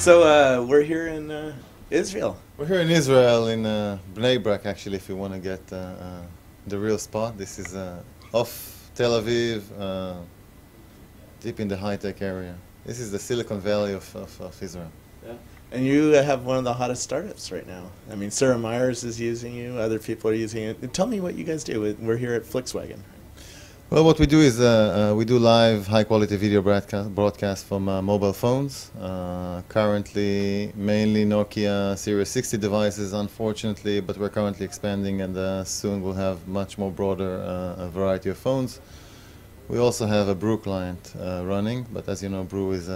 So we're here in Israel. We're here in Israel, in Bnei Brak, actually, if you want to get the real spot. This is off Tel Aviv, deep in the high-tech area. This is the Silicon Valley of Israel. Yeah. And you have one of the hottest startups right now. I mean, Sarah Myers is using you. Other people are using it. Tell me what you guys do. We're here at Volkswagen. Well, what we do is we do live, high-quality video broadcast from mobile phones. Currently, mainly Nokia Series 60 devices, unfortunately, but we're currently expanding, and soon we'll have much more broader variety of phones. We also have a Brew client running, but as you know, Brew is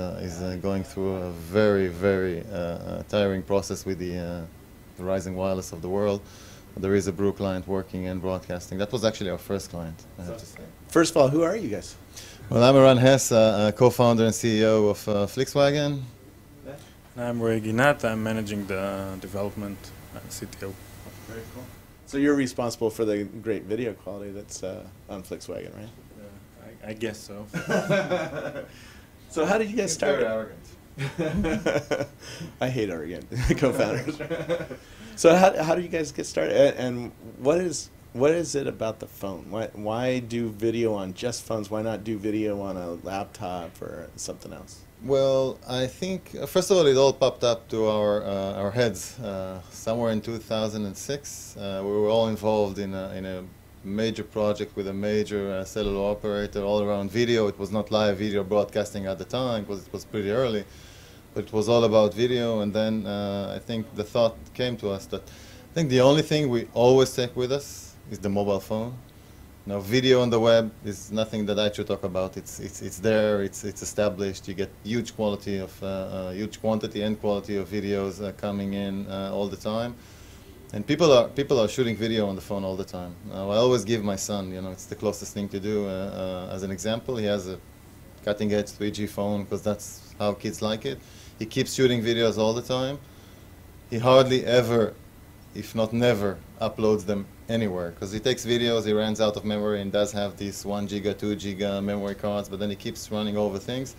going through a very, very tiring process with the rising wireless of the world. There is a Brew client working and broadcasting. That was actually our first client, I have to say. First of all, who are you guys? Well, I'm Eran Hess, co-founder and CEO of Volkswagen. I'm Roy Ginat. I'm managing the development CTO. Very cool. So you're responsible for the great video quality that's on Volkswagen, right? I guess so. So how did you guys start? Very arrogant. I hate arrogant co-founders. So how do you guys get started? And what is it about the phone? Why do video on just phones? Why not do video on a laptop or something else? Well, I think, first of all, it all popped up to our heads somewhere in 2006. We were all involved in a major project with a major cellular operator all around video. It was not live video broadcasting at the time, because it was pretty early, but it was all about video. And then I think the thought came to us that I think the only thing we always take with us is the mobile phone. Now, video on the web is nothing that I should talk about. It's there. It's established. You get huge quality of huge quantity and quality of videos coming in all the time. And people are shooting video on the phone all the time. I always give my son, it's the closest thing to do. As an example, he has a cutting-edge 3G phone because that's how kids like it. He keeps shooting videos all the time. He hardly ever, if not never, uploads them anywhere because he takes videos, he runs out of memory and does have these 1 giga, 2 giga memory cards, but then he keeps running over things.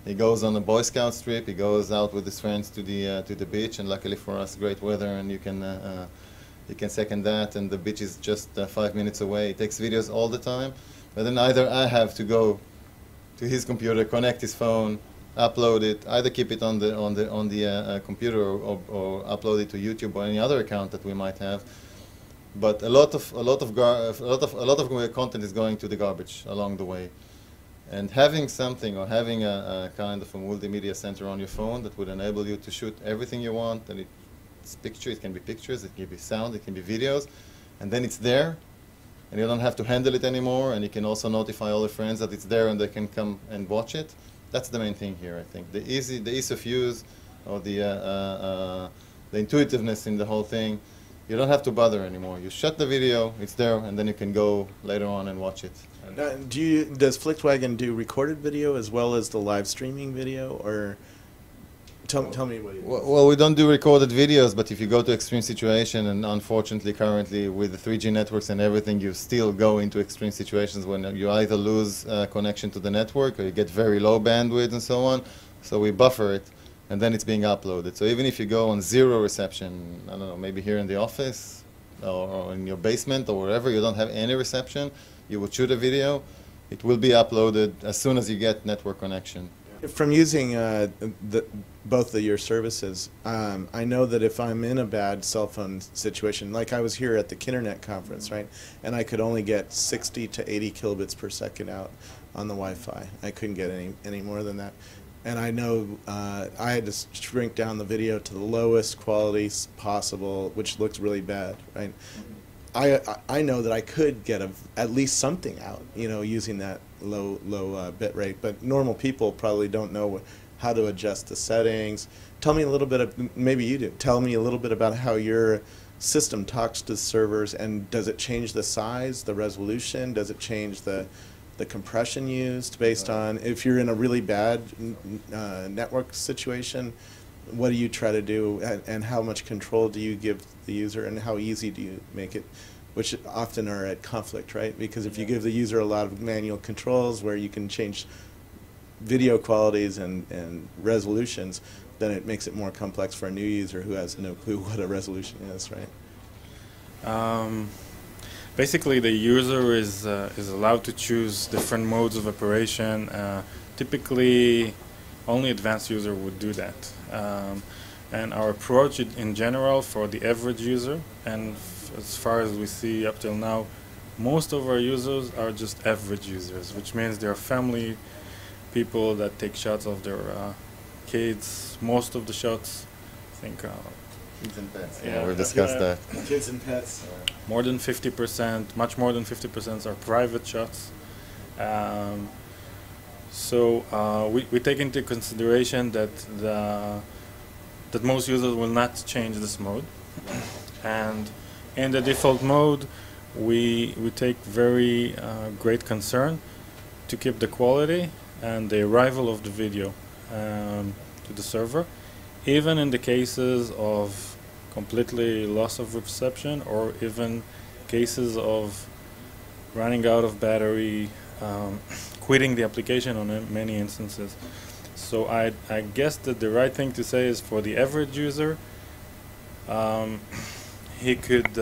He goes on a Boy Scout trip, he goes out with his friends to the beach, and luckily for us, great weather, and you can second that, and the beach is just 5 minutes away. He takes videos all the time, but then either I have to go to his computer, connect his phone, upload it, either keep it on the computer or upload it to YouTube or any other account that we might have. But a lot of content is going to the garbage along the way. And having something or having a kind of a multimedia center on your phone that would enable you to shoot everything you want, and it's picture, it can be pictures, it can be sound, it can be videos, and then it's there, and you don't have to handle it anymore, and you can also notify all your friends that it's there and they can come and watch it. That's the main thing here, I think. The ease of use, or the intuitiveness in the whole thing. You don't have to bother anymore. You shut the video, it's there, and then you can go later on and watch it. Does Volkswagen do recorded video as well as the live streaming video, or tell me what you do? Well, we don't do recorded videos, but if you go to extreme situation, and unfortunately currently with the 3G networks and everything, you still go into extreme situations when you either lose connection to the network or you get very low bandwidth and so on. So we buffer it, and then it's being uploaded. So even if you go on zero reception, I don't know, maybe here in the office or in your basement or wherever you don't have any reception, you would shoot a video, it will be uploaded as soon as you get network connection. From using both of your services, I know that if I'm in a bad cell phone situation, like I was here at the Kinternet conference, right, and I could only get 60 to 80 kilobits per second out on the Wi-Fi. I couldn't get any more than that. And I know I had to shrink down the video to the lowest quality possible, which looks really bad, right? I know that I could get at least something out, using that low bit rate. But normal people probably don't know how to adjust the settings. Tell me a little bit maybe you do. Tell me a little bit about how your system talks to servers, and does it change the size, the resolution? Does it change the compression used based on if you're in a really bad network situation? What do you try to do, and how much control do you give the user, and how easy do you make it, which often are at conflict, right? Because if you give the user a lot of manual controls where you can change video qualities and resolutions, then it makes it more complex for a new user who has no clue what a resolution is, right? Basically, the user is allowed to choose different modes of operation. Typically, only advanced user would do that. And our approach in general for the average user, and as far as we see up till now, most of our users are just average users, which means they are family people that take shots of their kids. Most of the shots, I think, Kids and pets. Yeah, We've discussed yeah. that. Kids and pets. more than 50%, much more than 50% are private shots. So we take into consideration that that most users will not change this mode, and in the default mode, we take very great concern to keep the quality and the arrival of the video to the server, even in the cases of completely loss of reception, or even cases of running out of battery, quitting the application on many instances. So I guess that the right thing to say is for the average user, he could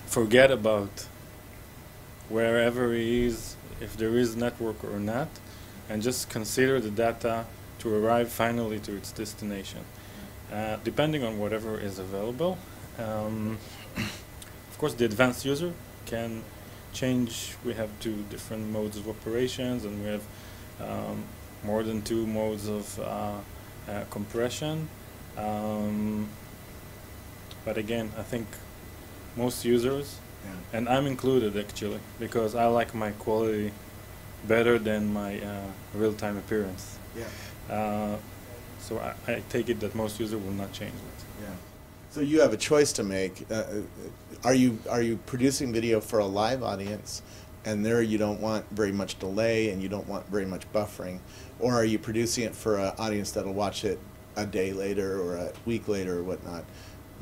forget about wherever he is, if there is network or not, and just consider the data to arrive finally to its destination, depending on whatever is available. Of course, the advanced user can change. We have 2 different modes of operations, and we have more than 2 modes of compression. But again, I think most users, and I'm included actually, because I like my quality better than my real-time appearance. Yeah. So I take it that most users will not change it. Yeah. So you have a choice to make. Are you producing video for a live audience, and there you don't want very much delay and you don't want very much buffering, or are you producing it for an audience that'll watch it a day later or a week later or whatnot?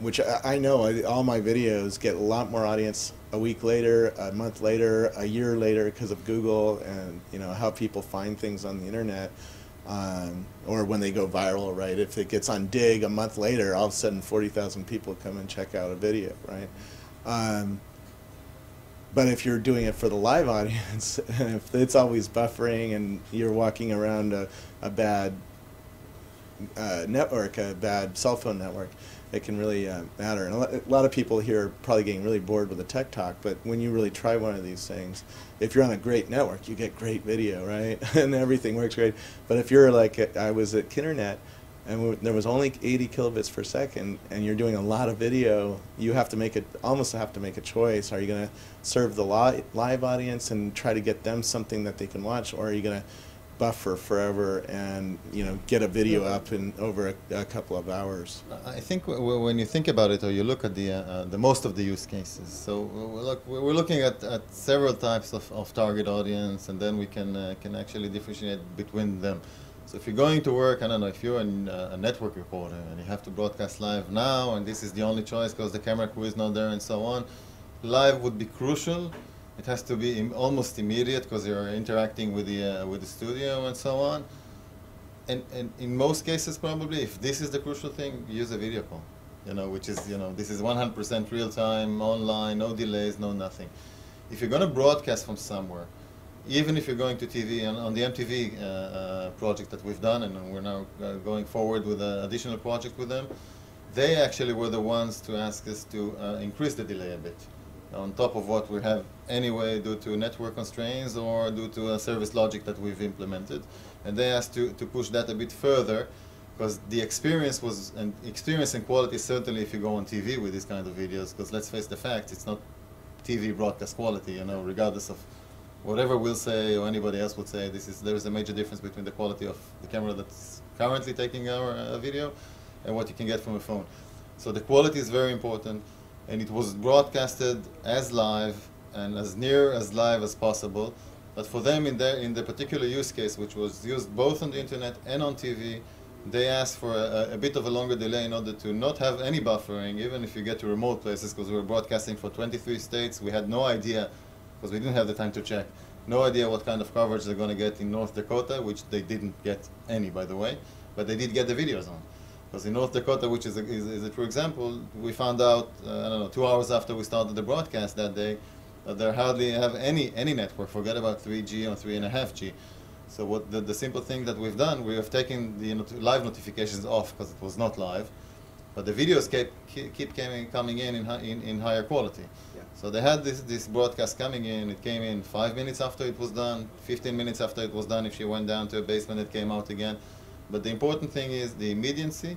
Which I know all my videos get a lot more audience a week later, a month later, a year later because of Google and how people find things on the internet. Or when they go viral, right? If it gets on Dig a month later, all of a sudden 40,000 people come and check out a video, right? But if you're doing it for the live audience, if it's always buffering and you're walking around a bad network, a bad cell phone network, it can really matter. And a lot of people here are probably getting really bored with the tech talk, but when you really try one of these things, if you're on a great network, you get great video, right? And everything works great. But if you're like, I was at Kinternet, and there was only 80 kilobits per second, and you're doing a lot of video, you have to almost have to make a choice. Are you going to serve the live audience and try to get them something that they can watch, or are you going to buffer forever and get a video up in over a couple of hours? I think when you think about it, or you look at the most of the use cases, so we're looking at several types of target audience, and then we can actually differentiate between them. So if you're going to work, I don't know, if you're a network reporter and you have to broadcast live now, and this is the only choice because the camera crew is not there and so on, live would be crucial. It has to be almost immediate because you're interacting with the studio and so on. And in most cases, probably, if this is the crucial thing, use a video call, which is, this is 100% real time, online, no delays, no nothing. If you're going to broadcast from somewhere, even if you're going to TV, and on the MTV project that we've done, and we're now going forward with an additional project with them, they actually were the ones to ask us to increase the delay a bit, on top of what we have anyway due to network constraints or due to a service logic that we've implemented. And they asked to push that a bit further, because the experience and quality, certainly if you go on TV with these kind of videos, because let's face the fact, it's not TV broadcast quality, regardless of whatever we'll say or anybody else would say, there is a major difference between the quality of the camera that's currently taking our video and what you can get from a phone. So the quality is very important, and it was broadcasted as live and as near as live as possible. But for them, in the particular use case, which was used both on the internet and on TV, they asked for a bit of a longer delay in order to not have any buffering, even if you get to remote places, because we were broadcasting for 23 states. We had no idea, because we didn't have the time to check, no idea what kind of coverage they're going to get in North Dakota, which they didn't get any, by the way. but they did get the videos on. Because in North Dakota, which is a true example, we found out, I don't know, 2 hours after we started the broadcast that day, that they hardly have any network. Forget about 3G or 3.5G. So what the simple thing that we've done, we have taken the live notifications off because it was not live, but the videos keep coming in higher quality. Yeah. So they had this broadcast coming in. It came in 5 minutes after it was done, 15 minutes after it was done. If she went down to a basement, it came out again. But the important thing is the immediacy.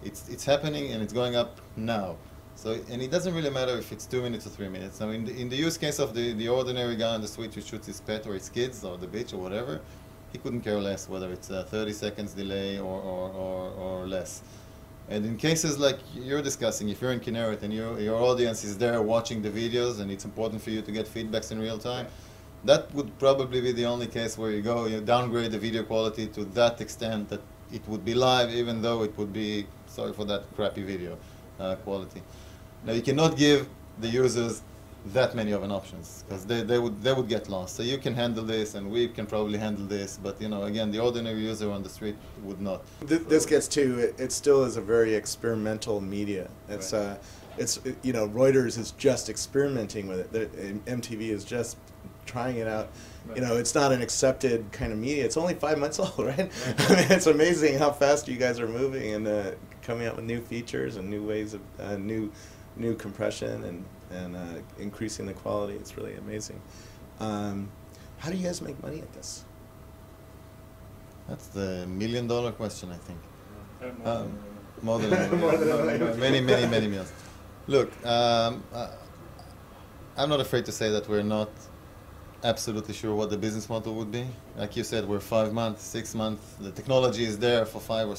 It's happening and it's going up now. So, and it doesn't really matter if it's 2 minutes or 3 minutes. Now, in the use case of the ordinary guy on the street who shoots his pet or his kids or the beach or whatever, he couldn't care less whether it's a 30 seconds delay or less. And in cases like you're discussing, if you're in Kinneret and your audience is there watching the videos and it's important for you to get feedbacks in real time, that would probably be the only case where you downgrade the video quality to that extent that it would be live, even though it would be, sorry for that crappy video quality. Now you cannot give the users that many of an options because they would get lost. So you can handle this, and we can probably handle this, but again, the ordinary user on the street would not. This gets to it still is a very experimental media. It's Right. Reuters is just experimenting with it. MTV is just trying it out. Right. It's not an accepted kind of media. It's only 5 months old, right? I mean, it's amazing how fast you guys are moving and coming out with new features and new ways of new compression and increasing the quality. It's really amazing. How do you guys make money at this? That's the $1 million question, I think. More than More than many millions. Look, I'm not afraid to say that we're not absolutely sure what the business model would be. Like you said, we're 5 months, 6 months. The technology is there for 5 or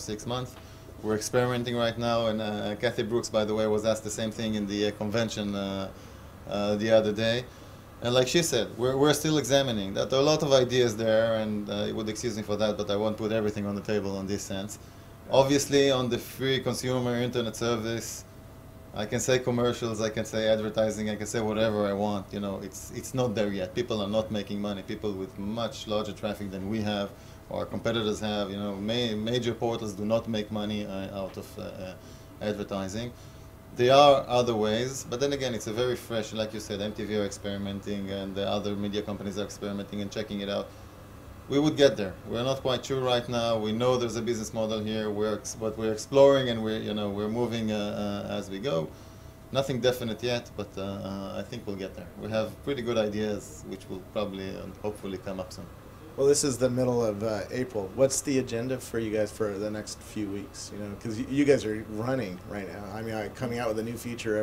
6 months. We're experimenting right now, and Kathy Brooks, by the way, was asked the same thing in the convention the other day. And like she said, we're still examining. That there are a lot of ideas there, and you would excuse me for that, but I won't put everything on the table in this sense. Obviously, on the free consumer internet service, I can say commercials, I can say advertising, I can say whatever I want. It's not there yet. People are not making money. People with much larger traffic than we have, or our competitors have. Major portals do not make money out of advertising. There are other ways, but then again, it's a very fresh, like you said, MTV are experimenting, and the other media companies are experimenting and checking it out. We would get there. We're not quite sure right now. We know there's a business model here. But we're exploring, and we're moving as we go. Nothing definite yet, but I think we'll get there. We have pretty good ideas, which will probably and hopefully come up soon. Well, this is the middle of April. What's the agenda for you guys for the next few weeks? Because you guys are running right now. I mean, coming out with a new feature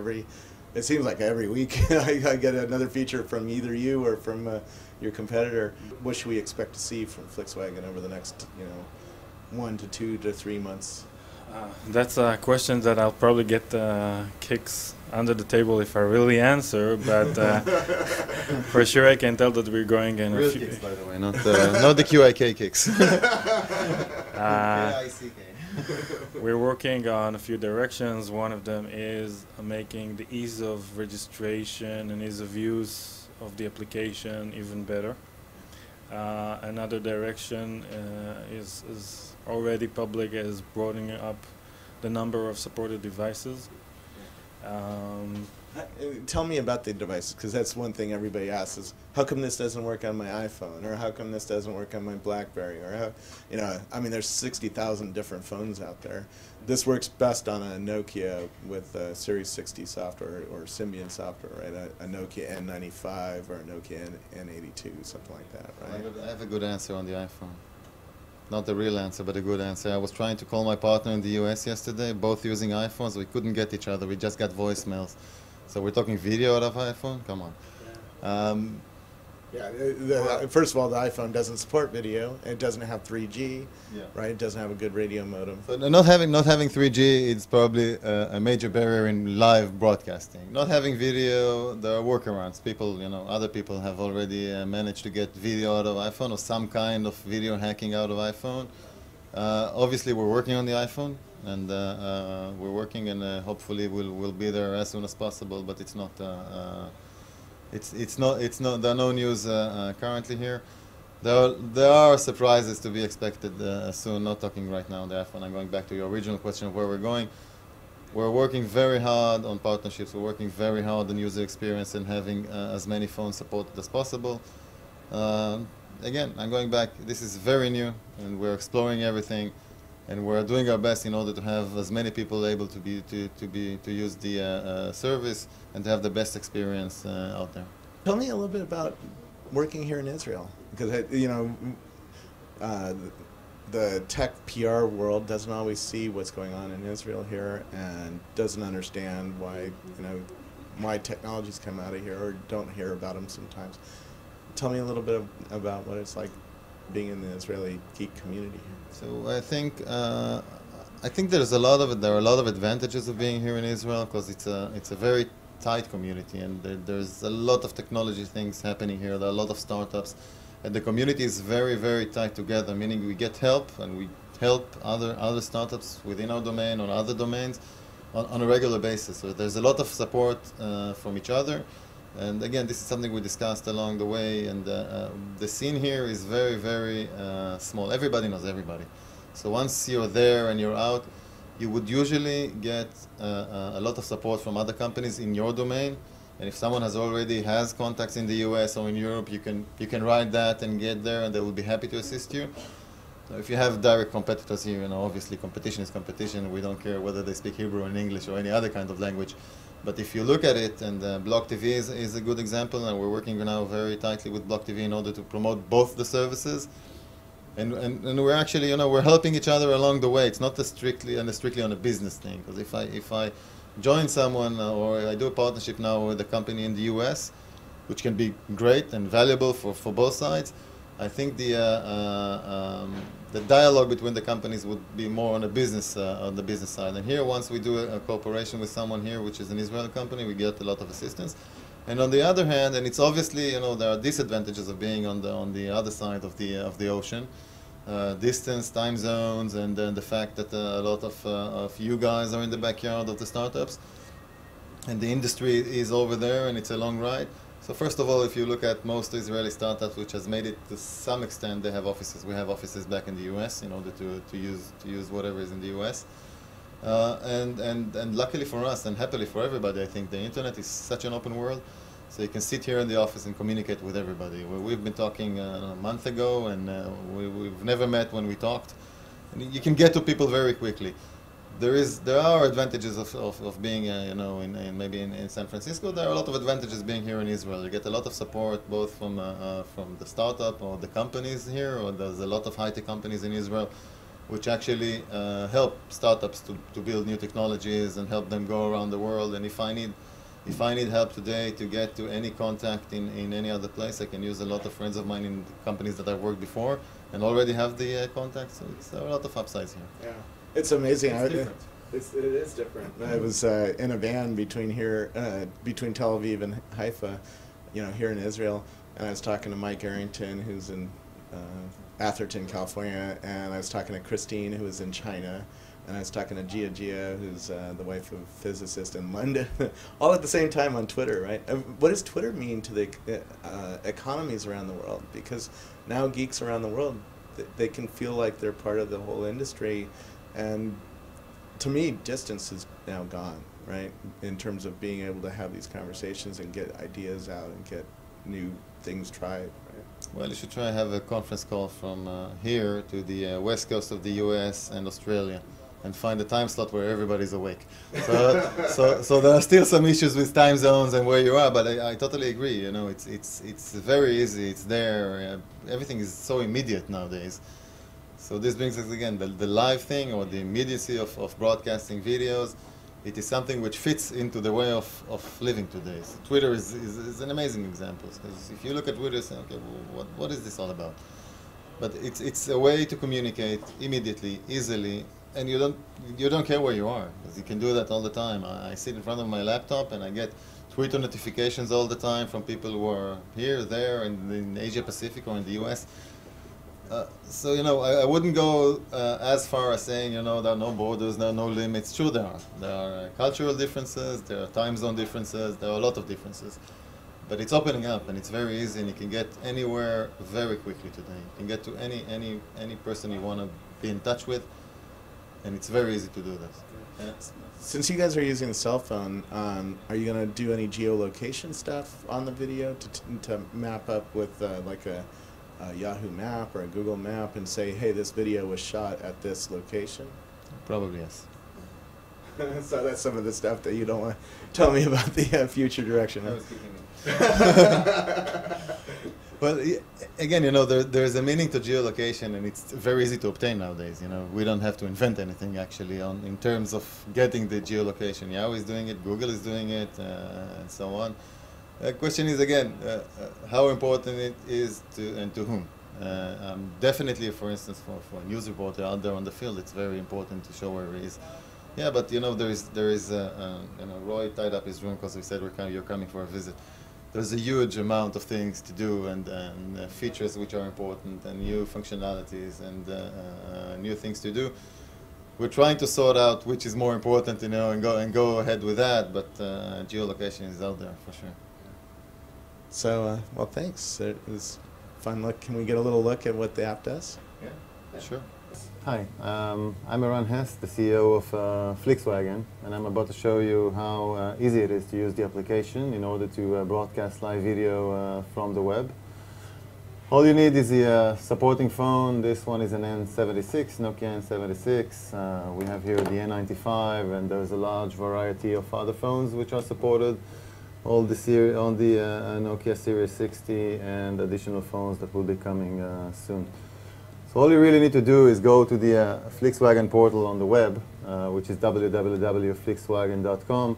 it seems like every week I get another feature from either you or from your competitor. What should we expect to see from Volkswagen over the next 1 to 2 to 3 months? That's a question that I'll probably get kicks under the table if I really answer, but for sure I can tell that we're going in Real a few... kicks, by the way, not the QIK kicks. We're working on a few directions. One of them is making the ease of registration and ease of use of the application even better. Another direction is already public, is broadening up the number of supported devices. Tell me about the devices, because that's one thing everybody asks is, how come this doesn't work on my iPhone, or how come this doesn't work on my BlackBerry, or I mean, there's 60,000 different phones out there. This works best on a Nokia with Series 60 software or Symbian software, right? A Nokia N95 or a Nokia N82, something like that, right? I have a good answer on the iPhone. Not the real answer, but a good answer. I was trying to call my partner in the US yesterday, both using iPhones. We couldn't get each other. We just got voicemails. So we're talking video out of iPhone? Come on. First of all, the iPhone doesn't support video. It doesn't have 3G, Yeah. right? It doesn't have a good radio modem. So not having 3G is probably a major barrier in live broadcasting. Not having video, there are workarounds. People, other people have already managed to get video out of iPhone or some kind of video hacking out of iPhone. Obviously, we're working on the iPhone, and we're working, and hopefully we'll be there as soon as possible. But it's not. There are no news currently here. There are surprises to be expected soon. Not talking right now. Therefore, I'm going back to your original question of where we're going. We're working very hard on partnerships. We're working very hard on user experience and having as many phones supported as possible. Again, I'm going back. This is very new, and we're exploring everything, and we're doing our best in order to have as many people able to use the service and to have the best experience out there. Tell me a little bit about working here in Israel, because the tech PR world doesn't always see what's going on in Israel here and doesn't understand why technologies come out of here or don't hear about them sometimes. Tell me a little bit about what it's like being in the Israeli geek community here. So I think there are a lot of advantages of being here in Israel, because it's a very tight community, and there's a lot of technology things happening here. There are a lot of startups, and the community is very, very tight together, meaning we get help, and we help other startups within our domain, on other domains, on a regular basis. So there's a lot of support from each other. And again, this is something we discussed along the way, and the scene here is very, very small. Everybody knows everybody. So once you're there and you're out, you would usually get a lot of support from other companies in your domain. And if someone already has contacts in the US or in Europe, you can write that and get there, and they will be happy to assist you. So if you have direct competitors here, obviously competition is competition. We don't care whether they speak Hebrew or English or any other kind of language. But if you look at it, and Block TV is a good example, and we're working now very tightly with Block TV in order to promote both the services. And we're actually, we're helping each other along the way. It's not strictly on a business thing. Because if I join someone or I do a partnership now with a company in the US, which can be great and valuable for both sides, I think the dialogue between the companies would be more on the business side. And here, once we do a cooperation with someone here, which is an Israeli company, we get a lot of assistance. And on the other hand, and it's obviously, there are disadvantages of being on the other side of the ocean, distance, time zones, and then the fact that a lot of you guys are in the backyard of the startups, and the industry is over there, and it's a long ride. So first of all, if you look at most Israeli startups, which has made it to some extent, they have offices. We have offices back in the U.S. in order to use whatever is in the U.S. And luckily for us, and happily for everybody, I think the internet is such an open world. So you can sit here in the office and communicate with everybody. We've been talking a month ago, and we've never met when we talked. And you can get to people very quickly. There are advantages of being, maybe in San Francisco. There are a lot of advantages being here in Israel. You get a lot of support both from the startup or the companies here, or there's a lot of high-tech companies in Israel, which actually help startups to build new technologies and help them go around the world. And if I need help today to get to any contact in any other place, I can use a lot of friends of mine in companies that I've worked before and already have the contacts. So there are a lot of upsides here. Yeah. It's amazing. It's different. It is different. I was in a van between Tel Aviv and Haifa, here in Israel, and I was talking to Mike Arrington, who's in Atherton, California, and I was talking to Christine, who is in China, and I was talking to Gia, who's the wife of a physicist in London, all at the same time on Twitter, right? What does Twitter mean to the economies around the world? Because now geeks around the world, they can feel like they're part of the whole industry. And to me, distance is now gone, right? In terms of being able to have these conversations and get ideas out and get new things tried, right? Well, you should try to have a conference call from here to the west coast of the U.S. and Australia, and find a time slot where everybody's awake. So there are still some issues with time zones and where you are, but I totally agree. It's very easy. It's there. Everything is so immediate nowadays. So this brings us again, the live thing, or the immediacy of broadcasting videos. It is something which fits into the way of living today. So Twitter is an amazing example. Because if you look at Twitter, you say, okay, well, what is this all about? But it's a way to communicate immediately, easily, and you don't care where you are, because you can do that all the time. I sit in front of my laptop and I get Twitter notifications all the time from people who are here, there, in Asia Pacific or in the US. So I wouldn't go as far as saying there are no borders, there are no limits. Sure, there are. There are cultural differences, there are time zone differences, there are a lot of differences. but it's opening up, and it's very easy, and you can get anywhere very quickly today. You can get to any person you want to be in touch with, and it's very easy to do this. Yeah. Since you guys are using the cell phone, are you going to do any geolocation stuff on the video to map up with like a Yahoo map or a Google map and say, hey, this video was shot at this location? Probably yes. So that's some of the stuff that you don't want to tell me about the future direction. I was kicking Well, again, there's a meaning to geolocation, and it's very easy to obtain nowadays. We don't have to invent anything actually in terms of getting the geolocation. Yahoo is doing it, Google is doing it, and so on. The question is again, how important it is and to whom. Definitely, for instance, for a news reporter out there on the field, it's very important to show where he is. Yeah, but there is Roy tied up his room because we said you're coming for a visit. There's a huge amount of things to do and features which are important and new functionalities and new things to do. We're trying to sort out which is more important, and go ahead with that. But geolocation is out there for sure. So, well, thanks. It was fun. Look, can we get a little look at what the app does? Yeah, sure. Hi, I'm Eran Hess, the CEO of Flixwagon, and I'm about to show you how easy it is to use the application in order to broadcast live video from the web. All you need is the supporting phone. This one is an N76, Nokia N76. We have here the N95, and there's a large variety of other phones which are supported. All the Nokia Series 60 and additional phones that will be coming soon. So all you really need to do is go to the Flixwagon portal on the web, which is www.flixwagon.com.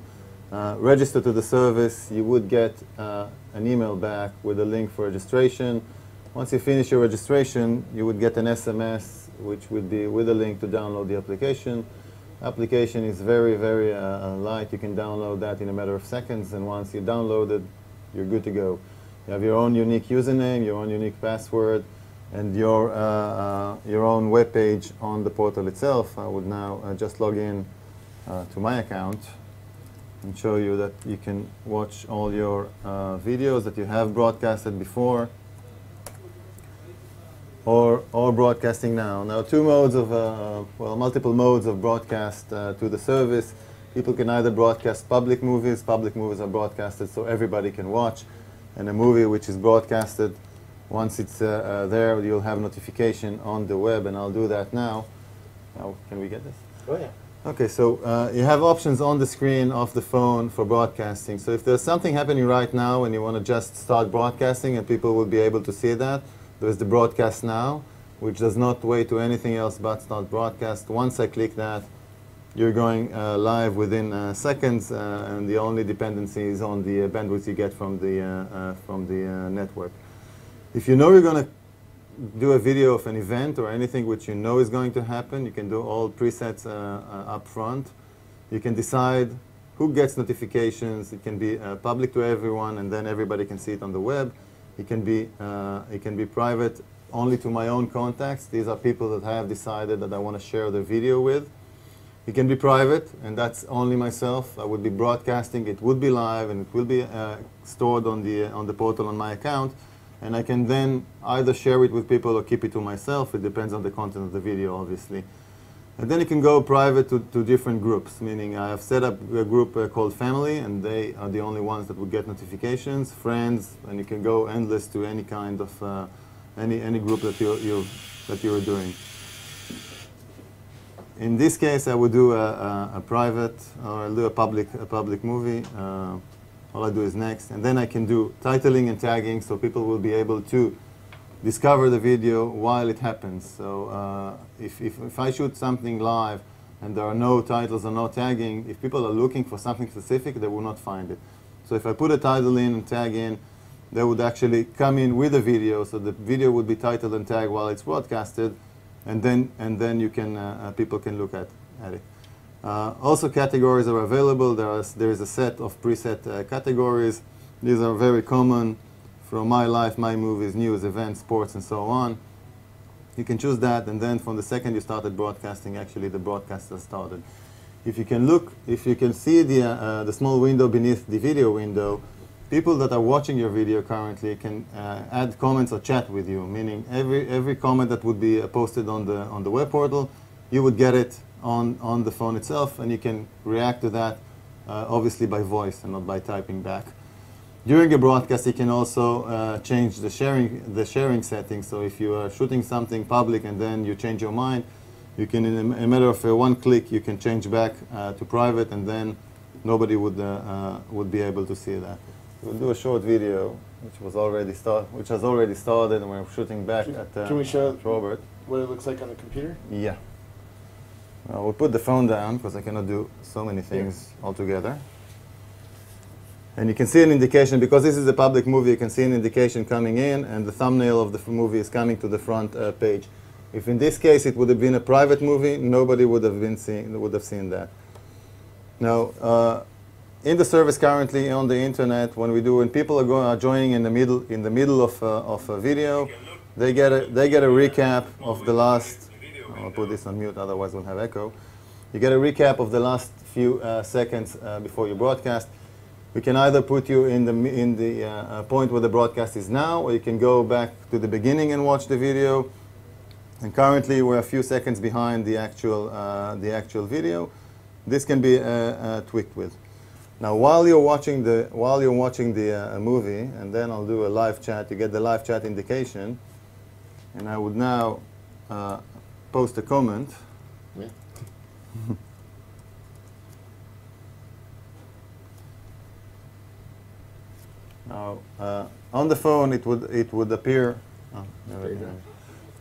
Register to the service. You would get an email back with a link for registration. Once you finish your registration, you would get an SMS, which would be with a link to download the application. Application is very, very light. You can download that in a matter of seconds, and once you download it, you're good to go. You have your own unique username, your own unique password, and your own web page on the portal itself. I would now just log in to my account and show you that you can watch all your videos that you have broadcasted before or broadcasting now. Now, multiple modes of broadcast to the service. People can either broadcast public movies. Public movies are broadcasted so everybody can watch, and a movie which is broadcasted, once it's there, you'll have notification on the web, and I'll do that now. Now, can we get this? Oh, yeah. Okay, so you have options on the screen of the phone for broadcasting. So if there's something happening right now and you want to just start broadcasting and people will be able to see that, there's the broadcast now, which does not wait to anything else but start broadcast. Once I click that, you're going live within seconds, and the only dependency is on the bandwidth you get from the network. If you know you're going to do a video of an event or anything which you know is going to happen, you can do all presets up front. You can decide who gets notifications. It can be public to everyone, and then everybody can see it on the web. It can be private only to my own contacts. These are people that I have decided that I want to share the video with. It can be private, and that's only myself. I would be broadcasting. It would be live, and it will be stored on the portal on my account. And I can then either share it with people or keep it to myself. It depends on the content of the video, obviously. And then you can go private to different groups, meaning I have set up a group called Family, and they are the only ones that would get notifications, Friends, and you can go endless to any kind of, any group that you're doing. In this case, I would do a private, or I'll do a public movie. All I do is next, and then I can do titling and tagging, so people will be able to discover the video while it happens. So if I shoot something live and there are no titles or no tagging, if people are looking for something specific, they will not find it. So if I put a title in and tag in, they would actually come in with a video, so the video would be titled and tagged while it's broadcasted, and then you can people can look at it. Also, categories are available. There is a set of preset categories. These are very common from my life, my movies, news, events, sports, and so on. You can choose that, and then from the second you started broadcasting, actually the broadcast has started. If you can see the small window beneath the video window, people that are watching your video currently can add comments or chat with you, meaning every comment that would be posted on the web portal, you would get it on the phone itself, and you can react to that obviously by voice and not by typing back. During a broadcast, you can also change the sharing settings. So if you are shooting something public and then you change your mind, you can, in a matter of one click, you can change back to private, and then nobody would be able to see that. We'll do a short video, which has already started, and we're shooting back at Can we show Robert. what it looks like on the computer? Yeah. We'll put the phone down because I cannot do so many things all together. And you can see an indication, because this is a public movie, you can see an indication coming in, and the thumbnail of the movie is coming to the front page. If in this case it would have been a private movie, nobody would have seen that. Now, in the service currently on the internet, when people are joining in the middle of a video, they get a recap of the last. I'll put this on mute, otherwise we'll have echo. You get a recap of the last few seconds before you broadcast. We can either put you in the point where the broadcast is now, or you can go back to the beginning and watch the video. And currently we're a few seconds behind the actual video. This can be tweaked with. Now, while you're watching the movie, and then I'll do a live chat. You get the live chat indication, and I would now post a comment. Yeah. Now, on the phone, it would appear. Oh, there we go.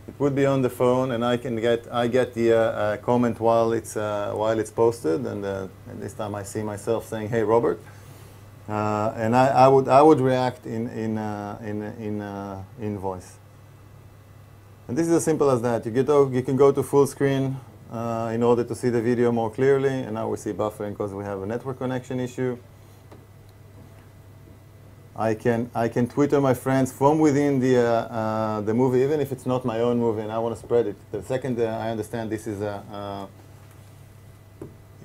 It would be on the phone, and I get the comment while it's posted, and this time I see myself saying, "Hey, Robert," and I would react in voice. And this is as simple as that. You can go to full screen in order to see the video more clearly, and now we see buffering because we have a network connection issue. I can Twitter my friends from within the movie, even if it's not my own movie and I want to spread it. The second I understand this is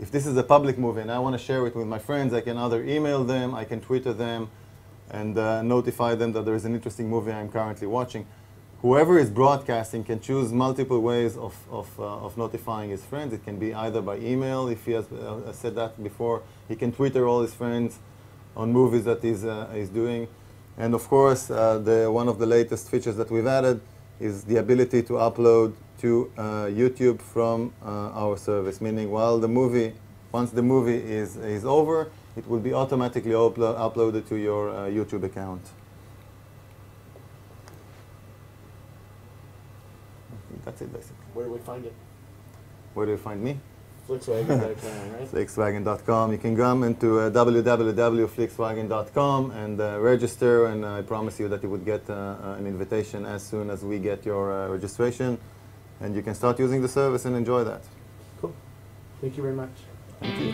if this is a public movie and I want to share it with my friends, I can either email them, I can Twitter them, and notify them that there is an interesting movie I'm currently watching. Whoever is broadcasting can choose multiple ways of notifying his friends. It can be either by email, if he has said that before. He can Twitter all his friends on movies that he's doing. And of course, one of the latest features that we've added is the ability to upload to YouTube from our service, meaning once the movie is over, it will be automatically uploaded to your YouTube account. That's it, basically. Where do we find it? Where do you find me? Flixwagen.com, right? Flixwagen.com. You can come into www.flixwagen.com and register, and I promise you that you would get an invitation as soon as we get your registration, and you can start using the service and enjoy that. Cool. Thank you very much. Thank you.